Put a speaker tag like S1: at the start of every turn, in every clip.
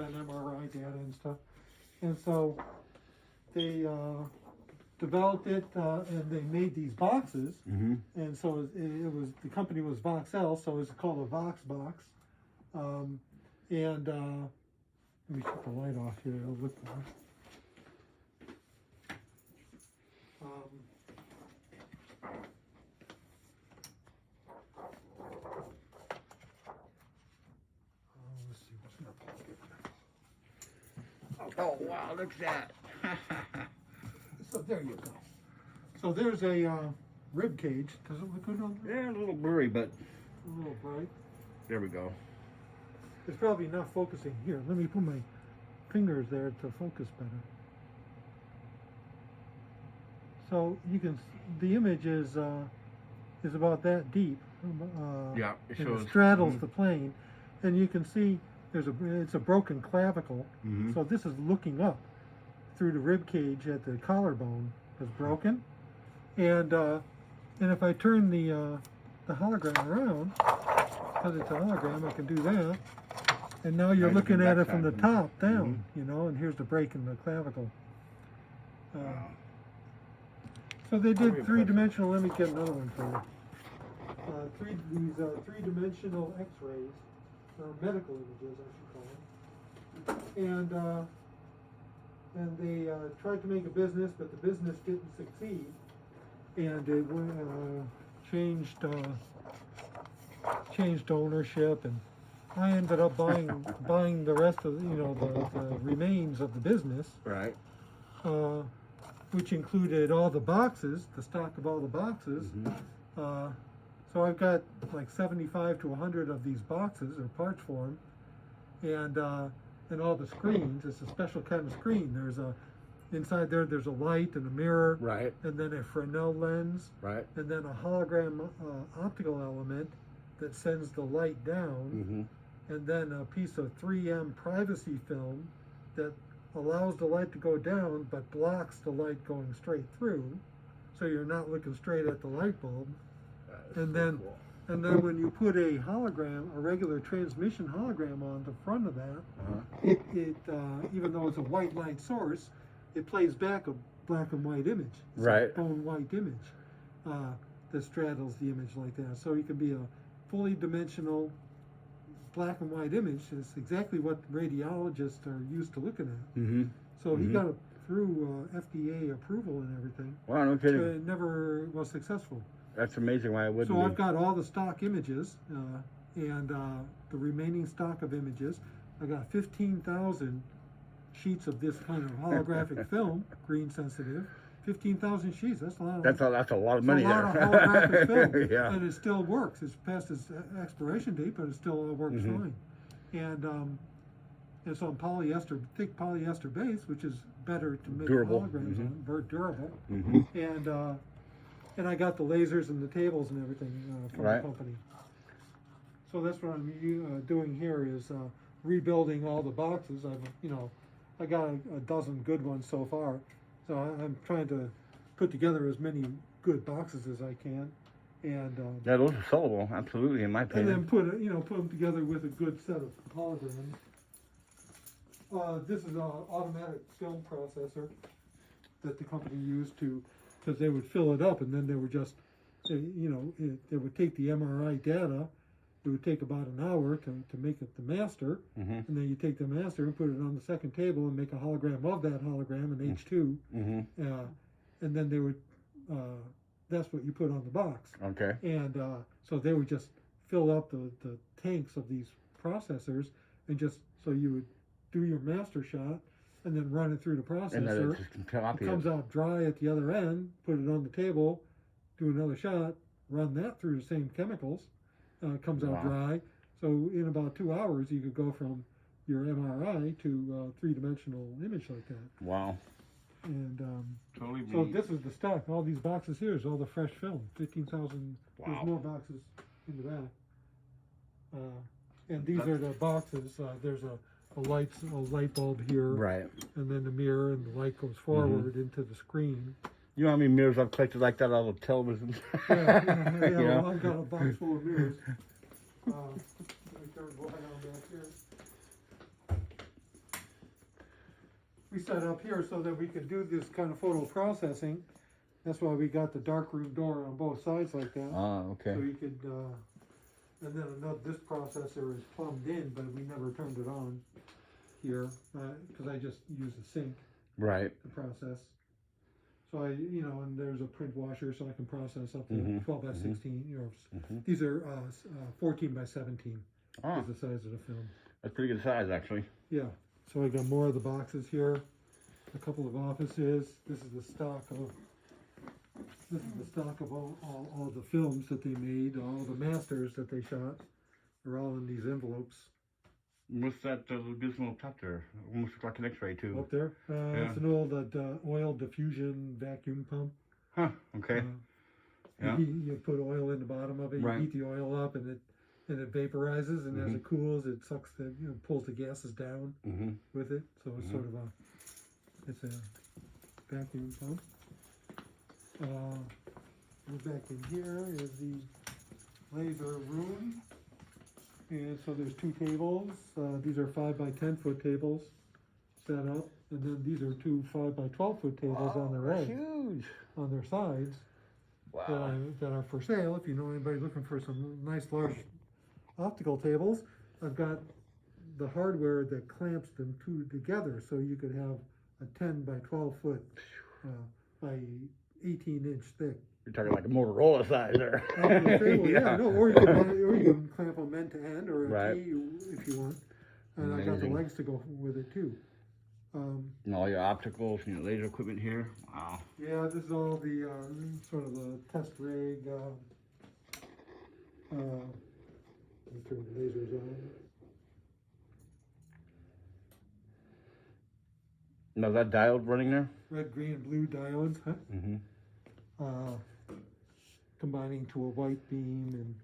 S1: and MRI data and stuff. And so they developed it and they made these boxes. And so it was, the company was Voxel, so it's called a Vox box. Let me shut the light off here, it'll look more. Let's see what's in the pocket.
S2: Oh, wow, look at that.
S1: So there you go. So there's a rib cage. Does it look good on there?
S2: Yeah, a little blurry, but
S1: A little bright.
S2: there we go.
S1: It's probably not focusing here. Let me put my fingers there to focus better. So you can, the image is about that deep.
S2: Yeah, it
S1: and
S2: shows.
S1: It straddles the plane, and you can see it's a broken clavicle. So this is looking up through the rib cage at the collarbone is broken, and if I turn the hologram around, because it's a hologram, I can do that. And now you're looking at it from the top down, you know, and here's the break in the clavicle. So they did three-dimensional, let me get another one for you. These three-dimensional x-rays, or medical images, I should call them. And they tried to make a business, but the business didn't succeed. And it changed ownership, and I ended up buying the rest of the remains of the business,
S2: Right.
S1: Which included all the boxes, the stock of all the boxes. So I've got like 75 to 100 of these boxes or parts for them, and all the screens. It's a special kind of screen. There's inside there's a light and a mirror,
S2: Right.
S1: and then a Fresnel lens,
S2: Right.
S1: and then a hologram optical element that sends the light down, and then a piece of 3M privacy film that allows the light to go down but blocks the light going straight through, so you're not looking straight at the light bulb. And then when you put a hologram, a regular transmission hologram on the front of that, it even though it's a white light source, it plays back a black and white image. It's
S2: Right.
S1: a bone white image that straddles the image like that. So it can be a fully dimensional black and white image. It's exactly what radiologists are used to looking at. So he got it through FDA approval and everything.
S2: Wow, no kidding.
S1: It never was successful.
S2: That's amazing why it wouldn't
S1: So
S2: be.
S1: I've got all the stock images and the remaining stock of images. I got 15,000 sheets of this kind of holographic film, green sensitive. 15,000 sheets. That's a lot.
S2: That's a lot of money
S1: a lot
S2: there.
S1: of holographic film,
S2: Yeah.
S1: and it still works. It's past its expiration date, but it still all works fine. And it's on polyester, thick polyester base, which is better to make
S2: Durable.
S1: holograms on, very durable. And I got the lasers and the tables and everything from the company. So that's what I'm doing here is rebuilding all the boxes. I got a dozen good ones so far. So I'm trying to put together as many good boxes as I can, and
S2: Yeah, those are sellable, absolutely, in my
S1: and
S2: opinion.
S1: then put them together with a good set of holograms. This is an automatic film processor that the company used because they would fill it up, and then they would just, it would take the MRI data. It would take about an hour to make it the master, and then you take the master and put it on the second table and make a hologram of that hologram in H2, and then they would, that's what you put on the box.
S2: Okay.
S1: And so they would just fill up the tanks of these processors, and so you would do your master shot, and then run it through the processor.
S2: And then it just copy
S1: it comes out dry at the other end, put it on the table, do another shot, run that through the same chemicals. Comes out dry. So in about 2 hours, you could go from your MRI to a three-dimensional image like that.
S2: Wow.
S1: And
S2: Totally.
S1: so this is the stock. All these boxes here is all the fresh film. 15,000.
S2: Wow.
S1: There's more boxes in the back. And these are the boxes. There's a light bulb here.
S2: Right.
S1: And then the mirror, and the light goes forward into the screen.
S2: You know how many mirrors I've collected like that out of television?
S1: Yeah,
S2: You know?
S1: I've got a box full of mirrors. Let me turn the light on back here. we set up here so that we could do this kind of photo processing. That's why we got the darkroom door on both sides like that.
S2: Ah, okay.
S1: So you could, and then this processor is plumbed in, but we never turned it on here because I just use the sink
S2: Right.
S1: to process. So and there's a print washer, so I can process up to 12 by 16. These are 14 by 17 is the size of the film.
S2: That's pretty good size, actually.
S1: Yeah. So I got more of the boxes here, a couple of offices. This is the stock of all the films that they made, all the masters that they shot. They're all in these envelopes.
S2: What's that little gizmo top there? Almost looks like an X-ray tube.
S1: Up there? It's an old oil diffusion vacuum pump.
S2: Huh, okay. Yeah.
S1: You put oil in the bottom of it, you heat the oil up, and it vaporizes, and as it cools, it sucks pulls the gases down with it. So it's sort of it's a vacuum pump. Back in here is the laser room. And so there's two tables. These are 5 by 10 foot tables set up. And then these are two 5 by 12 foot tables on their edge.
S2: Huge.
S1: On their sides.
S2: Wow.
S1: That are for sale. If you know anybody looking for some nice large optical tables, I've got the hardware that clamps them two together, so you could have a 10 by 12 foot by 18-inch thick.
S2: You're talking like a Motorola size there.
S1: Table, no, or you can clamp them end to end, or a T if you want. And I got the legs to go with it too.
S2: And all your opticals and your laser equipment here. Wow.
S1: Yeah, this is all the sort of the test rig. Let me turn the lasers on.
S2: Now that diode running there?
S1: Red, green, and blue diodes, huh? Combining to a white beam and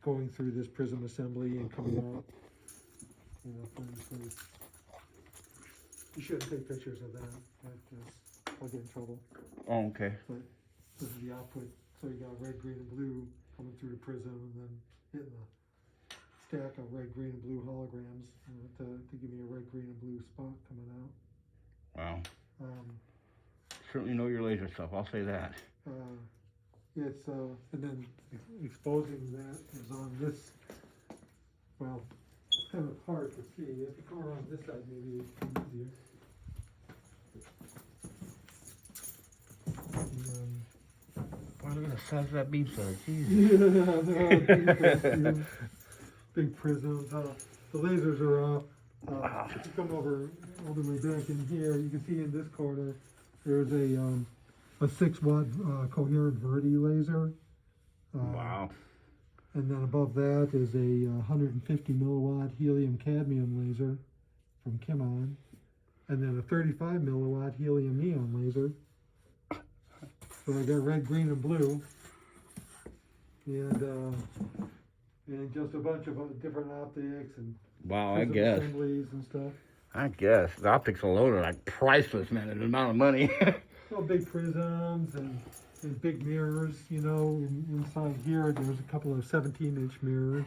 S1: going through this prism assembly and coming out. You shouldn't take pictures of that. I'll get in trouble.
S2: Oh, okay.
S1: But this is the output. So you got red, green, and blue coming through the prism, and then hitting a stack of red, green, and blue holograms to give me a red, green, and blue spot coming out.
S2: Wow. Certainly know your laser stuff, I'll say that.
S1: It's and then exposing that is on this. Well, it's kind of hard to see. If you come around this side, maybe it's easier.
S2: Boy, look at the size of that beam size.
S1: Yeah, big prisms. The lasers are. If you come over all the way back in here, you can see in this corner there's a 6-watt coherent Verdi laser.
S2: Wow.
S1: And then above that is a 150 milliwatt helium cadmium laser from Kimon. And then a 35 milliwatt helium neon laser. So I got red, green, and blue. And just a bunch of different optics and
S2: wow, I guess.
S1: assemblies and stuff.
S2: I guess. The optics alone are like priceless, man, the amount of money.
S1: Big prisms and big mirrors, inside here there's a couple of 17-inch mirrors.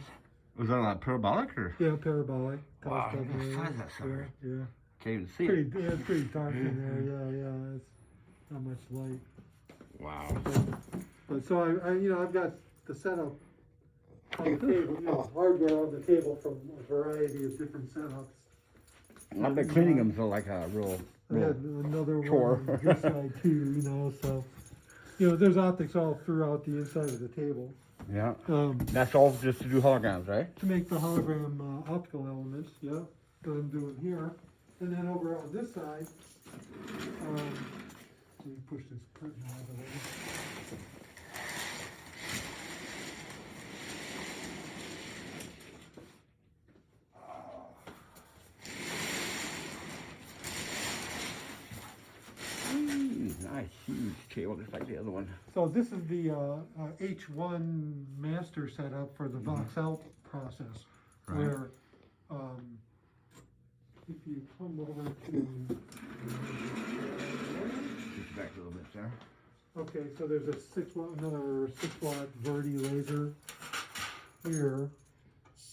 S2: Was that like parabolic or?
S1: Yeah, parabolic.
S2: Wow, look at the size of that sucker.
S1: Yeah.
S2: Can't even see
S1: it. It's pretty dark in there, yeah. It's not much light.
S2: Wow.
S1: But so I've got the setup on the table, hardware on the table from a variety of different setups.
S2: I've been cleaning them so like a real
S1: I had another
S2: chore.
S1: one on this side too, so there's optics all throughout the inside of the table.
S2: Yeah. That's all just to do holograms, right?
S1: To make the hologram optical elements, yeah, that I'm doing here. And then over on this side, let me push this curtain out of the way.
S2: Nice, huge table, just like the other one.
S1: So this is the H1 master setup for the Voxel process, where if you come over to...
S2: Just back a little bit there.
S1: Okay, so there's another 6-watt Verdi laser here,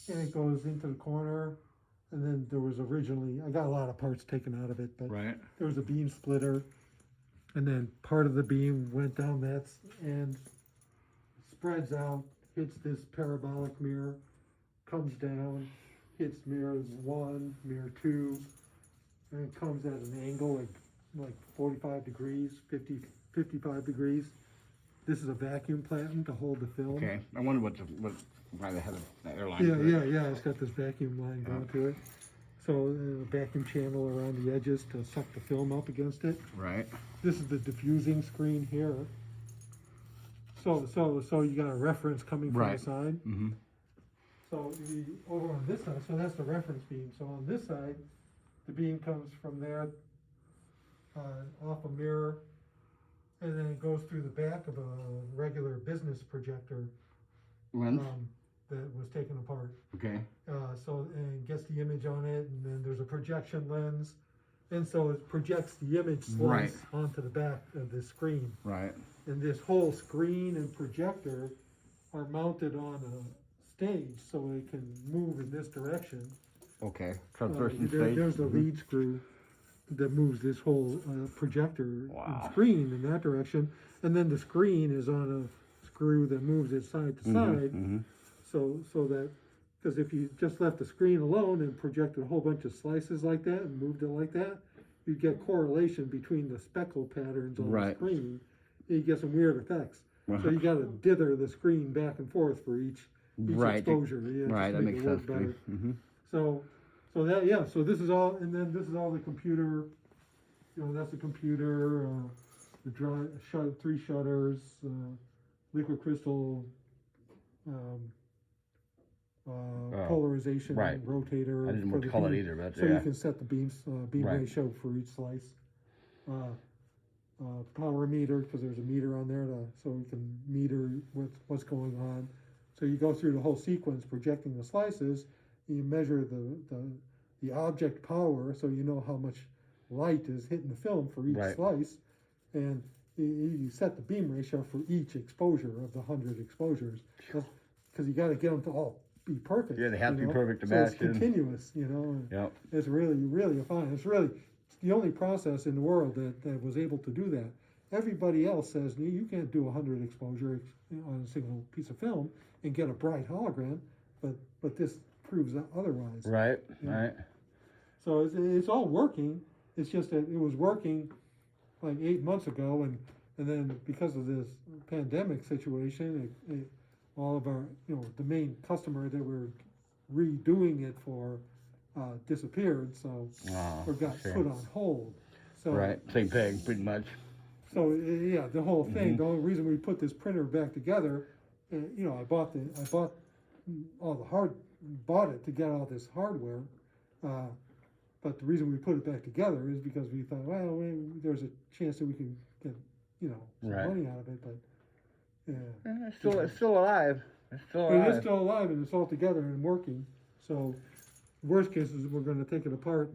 S1: and it goes into the corner and then there was originally, I got a lot of parts taken out of it, but
S2: Right.
S1: there was a beam splitter, and then part of the beam went down that and spreads out, hits this parabolic mirror, comes down, hits mirrors 1, mirror 2, and it comes at an angle like 45 degrees, 50, 55 degrees. This is a vacuum platen to hold the film.
S2: Okay. I wonder why they had the airline.
S1: Yeah. It's got this vacuum line going to it. So a vacuum channel around the edges to suck the film up against it.
S2: Right.
S1: This is the diffusing screen here. So you got a reference coming from the side.
S2: Mm-hmm.
S1: So over on this side, so that's the reference beam. So on this side, the beam comes from there, off a mirror, and then it goes through the back of a regular business projector
S2: Lens.
S1: that was taken apart.
S2: Okay.
S1: And gets the image on it, and then there's a projection lens, and so it projects the image slice onto the back of the screen.
S2: Right.
S1: And this whole screen and projector are mounted on a stage, so it can move in this direction.
S2: Okay. First
S1: There's the lead screw that moves this whole projector and screen in that direction, and then the screen is on a screw that moves it side to side.
S2: Mm-hmm.
S1: So that, because if you just left the screen alone and projected a whole bunch of slices like that and moved it like that, you'd get correlation between the speckle patterns on the screen, and you get some weird effects. So you got to dither the screen back and forth for each exposure.
S2: That makes sense to me. Mm-hmm.
S1: So this is all, and then this is all the computer. That's the computer. The 3 shutters, liquid crystal. Polarization rotator.
S2: I didn't know what to call it either, but
S1: you can set the beam ratio for each slice. Power meter, because there's a meter on there, so we can meter what's going on. So you go through the whole sequence projecting the slices. You measure the object power, so you know how much light is hitting the film for each slice, and you set the beam ratio for each exposure of the 100 exposures, because you got to get them to all be perfect.
S2: Yeah, they have to be perfect to
S1: so
S2: match.
S1: It's continuous,
S2: Yep.
S1: It's really fun. It's the only process in the world that was able to do that. Everybody else says you can't do 100 exposure on a single piece of film and get a bright hologram, but this proves otherwise.
S2: Right.
S1: So it's all working. It's just that it was working like 8 months ago, and then because of this pandemic situation, all of our, the main customer that we're redoing it for disappeared, so or got put on hold. So
S2: same thing, pretty much.
S1: So the whole thing. The only reason we put this printer back together, I bought it to get all this hardware, but the reason we put it back together is because we thought, well, there's a chance that we can get some money out of it, but
S2: It's still alive. It
S1: is still alive, and it's all together and working. So, worst case is we're going to take it apart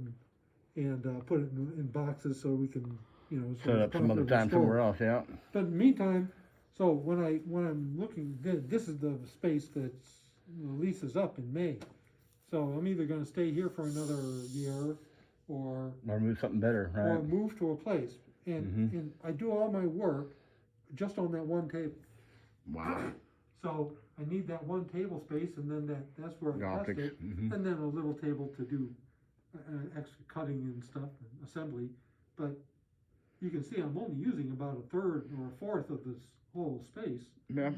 S1: and put it in boxes so we can,
S2: set up some other time somewhere else. Yeah.
S1: But in the meantime, so when I'm looking, this is the space that's leases up in May. So I'm either going to stay here for another year, or
S2: move something better, right?
S1: Or move to a place, and I do all my work just on that one table.
S2: Wow.
S1: So I need that one table space, and then that's where I test it, and then a little table to do extra cutting and stuff, and assembly. But you can see I'm only using about a third or a fourth of this whole space.
S2: Yeah.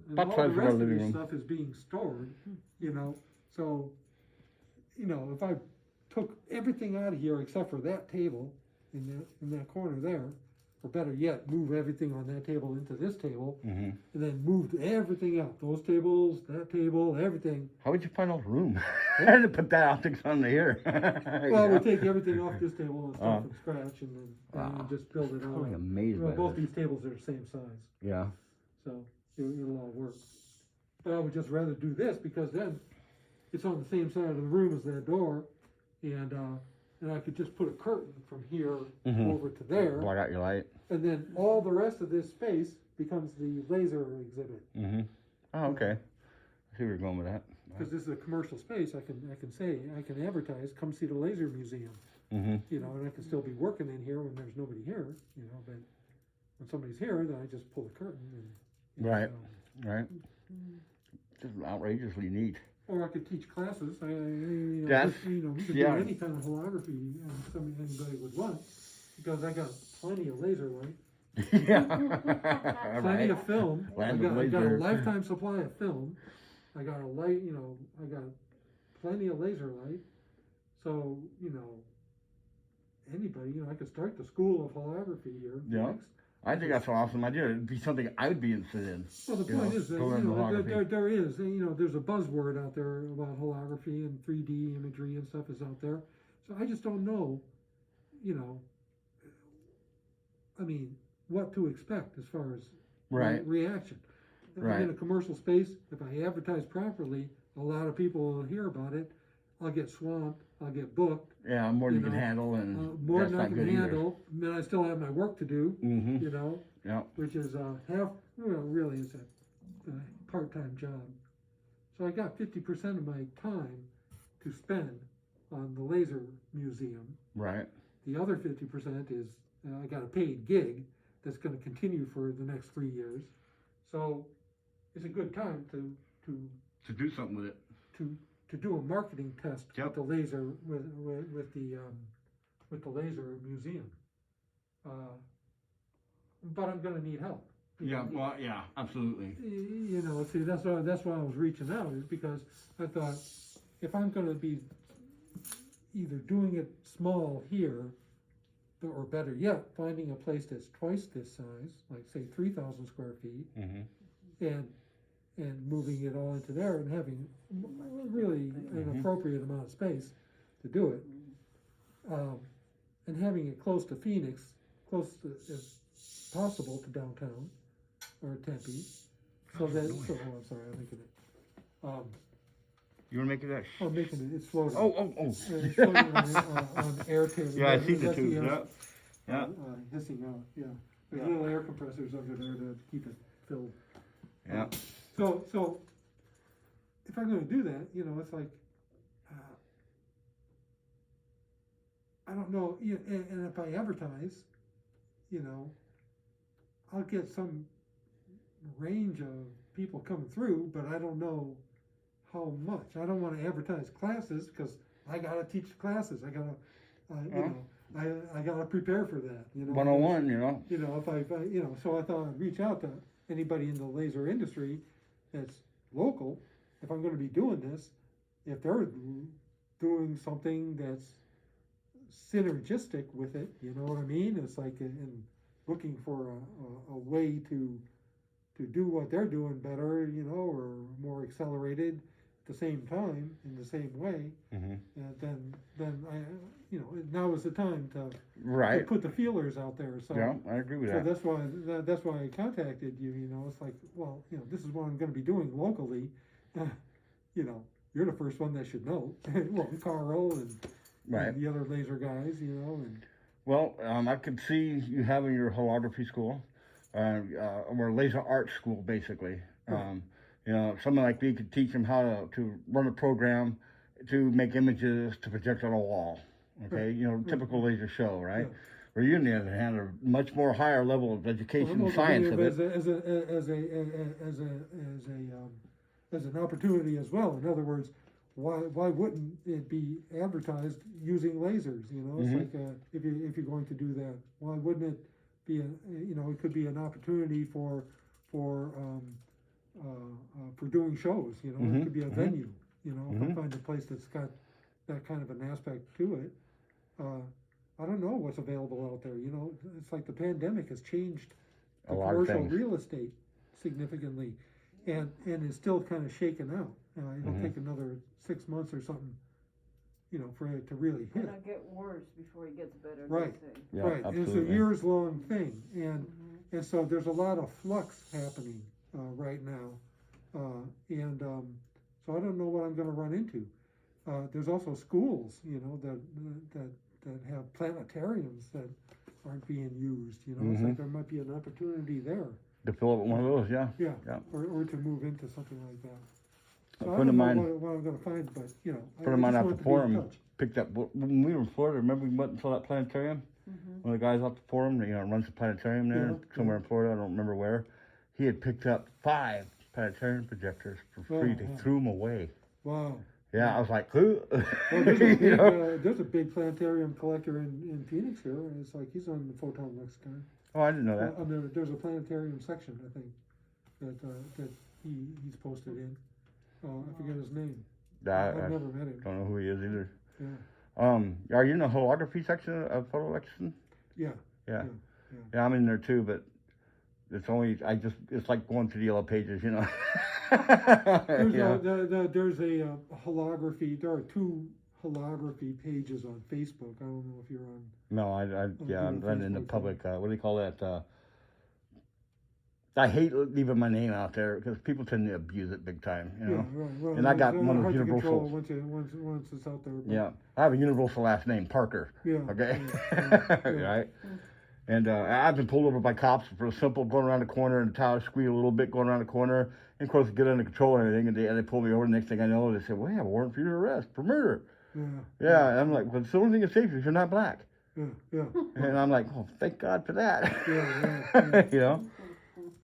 S1: And all the rest of this stuff is being stored, So, if I took everything out of here except for that table in that corner there, or better yet, move everything on that table into this table, and then moved everything out. Those tables, that table, everything.
S2: How would you find all the room? I had to put that optics on here.
S1: Well, we take everything off this table and start from scratch, and then just build it out.
S2: I'm amazed by
S1: both these tables are the same size.
S2: Yeah.
S1: So it'll all work. But I would just rather do this because then it's on the same side of the room as that door, and I could just put a curtain from here over to there.
S2: Block out your light.
S1: And then all the rest of this space becomes the laser exhibit.
S2: Oh, okay. I see where you're going with that.
S1: because this is a commercial space, I can say, I can advertise, come see the laser museum.
S2: Mm-hmm.
S1: You know, and I can still be working in here when there's nobody here, you know, but when somebody's here, then I just pull the curtain and
S2: Right. Right. Just outrageously neat.
S1: or I could teach classes. You know,
S2: That's,
S1: we could
S2: yeah.
S1: do any kind of holography anybody would want, because I got plenty of laser light,
S2: Yeah.
S1: plenty of film. I
S2: Land of
S1: got a
S2: laser.
S1: lifetime supply of film. I got a light, you know, I got plenty of laser light. So, you know, anybody, you know, I could start the school of holography here.
S2: Yeah. I think that's an awesome idea. It'd be something I would be interested in.
S1: Well, the point is that,
S2: to
S1: you
S2: learn
S1: know,
S2: holography.
S1: there is, you know, there's a buzzword out there about holography and 3D imagery and stuff is out there. So I just don't know, you know, I mean, what to expect as far as
S2: Right.
S1: reaction. If I'm in a commercial space, if I advertise properly, a lot of people will hear about it. I'll get swamped. I'll get booked.
S2: Yeah, more than you can
S1: know,
S2: handle, and
S1: more
S2: that's
S1: than I
S2: not
S1: can
S2: good
S1: handle. Then I still have my work to do.
S2: Mm-hmm.
S1: You know,
S2: Yeah.
S1: which is really it's a part-time job. So I got 50% of my time to spend on the laser museum.
S2: Right.
S1: The other 50% is I got a paid gig that's going to continue for the next 3 years. So it's a good time to
S2: do something with it.
S1: to do a marketing test
S2: Yep.
S1: with the laser with the laser museum. But I'm going to need help.
S2: Yeah. Well. Yeah. Absolutely.
S1: You know, see, that's why I was reaching out, is because I thought if I'm going to be either doing it small here, or better yet, finding a place that's twice this size, like say 3,000 square feet,
S2: Mm-hmm.
S1: and moving it all into there and having really an appropriate amount of space to do it, and having it close to Phoenix, close to, as possible to downtown or Tempe, so that. So, I'm sorry, I'm making it.
S2: You want to make it that?
S1: I'm making it. It's floating.
S2: Oh.
S1: It's floating on air table.
S2: Yeah, I see the
S1: That's
S2: tube. Yeah. Yeah.
S1: Hissing out. Yeah. There's little air compressors under there to keep it filled.
S2: Yeah.
S1: So if I'm going to do that, you know, it's like, I don't know, and if I advertise, you know, I'll get some range of people coming through, but I don't know how much. I don't want to advertise classes because I got to teach classes. I got to, you know, I got to prepare for that. You know,
S2: 101. You know.
S1: You know, if I you know, so I thought I'd reach out to anybody in the laser industry that's local. If I'm going to be doing this, if they're doing something that's synergistic with it, you know what I mean? It's like in looking for a way to do what they're doing better, you know, or more accelerated at the same time in the same way. And then I, you know, now is the time to put the feelers out there. So
S2: yeah, I agree with that.
S1: So that's why I contacted you. You know, it's like, well, you know, this is what I'm going to be doing locally. You know, you're the first one that should know. Well, Carl and the other laser guys, you know. And
S2: well, I could see you having your holography school, or laser art school, basically. You know, someone like me could teach them how to run a program, to make images, to project on a wall. Okay, you know, typical laser show, right?
S1: Yeah.
S2: Where you, on the other hand, are much more higher level of education and science of it.
S1: As an opportunity as well. In other words, why wouldn't it be advertised using lasers? You know, it's like if you're going to do that, why wouldn't it be you know, it could be an opportunity for doing shows. You know, it could be a venue. You know, if I find a place that's got that kind of an aspect to it. I don't know what's available out there. You know, it's like the pandemic has changed the commercial real estate significantly, and is still kind of shaken out. It'll take another 6 months or something, you know, for it to really hit.
S3: It'll get worse before it gets better.
S1: Right,
S2: yeah,
S1: right.
S2: Absolutely.
S1: It's a years-long thing, and so there's a lot of flux happening right now, and so I don't know what I'm going to run into. There's also schools, you know, that have planetariums that aren't being used. You know, it's like there might be an opportunity there
S2: To fill up one of those, yeah.
S1: Yeah. Or to move into something like that. So
S2: A
S1: I
S2: friend of
S1: don't know
S2: mine,
S1: what I'm going to find, but you know,
S2: friend of mine
S1: just
S2: out
S1: wanted
S2: the
S1: to be in
S2: forum
S1: touch.
S2: picked up when we were in Florida. Remember we went and saw that planetarium? One of the guys out the forum, runs the planetarium there somewhere in Florida. I don't remember where. He had picked up 5 planetarium projectors for free. They threw them away.
S1: Wow.
S2: Yeah, I was like, who?
S1: Well, there's a big planetarium collector in Phoenix here. It's like he's on the Photon Lexicon.
S2: Oh, I didn't know that.
S1: There's a planetarium section, I think, that he's posted in. I forget his name. I've never met him.
S2: Don't know who he is either.
S1: Yeah.
S2: Are you in the holography section of Photo Lexicon?
S1: Yeah.
S2: Yeah, I'm in there too, but it's like going to the yellow pages, you know.
S1: There's
S2: Yeah.
S1: there's a holography. There are 2 holography pages on Facebook. I don't know if you're on.
S2: No, I'm not in the
S1: Facebook,
S2: public. What do you call that? I hate leaving my name out there because people tend to abuse it big time, you know.
S1: Yeah, right. Well,
S2: And I got one of
S1: hard
S2: those
S1: to control
S2: universals.
S1: once it's out there. But
S2: Yeah, I have a universal last name, Parker.
S1: Yeah.
S2: Okay.
S1: Yeah.
S2: Right. And I've been pulled over by cops for simple going around the corner and the tire squeal a little bit going around the corner. And of course, get under control and everything. And they pulled me over. The next thing I know, they said, "Well, we have a warrant for your arrest for murder."
S1: Yeah.
S2: Yeah. And I'm like, "Well, it's the only thing that's safe is you're not black."
S1: Yeah. Yeah.
S2: And I'm like, "Oh, thank God for that."
S1: Yeah.
S2: You know.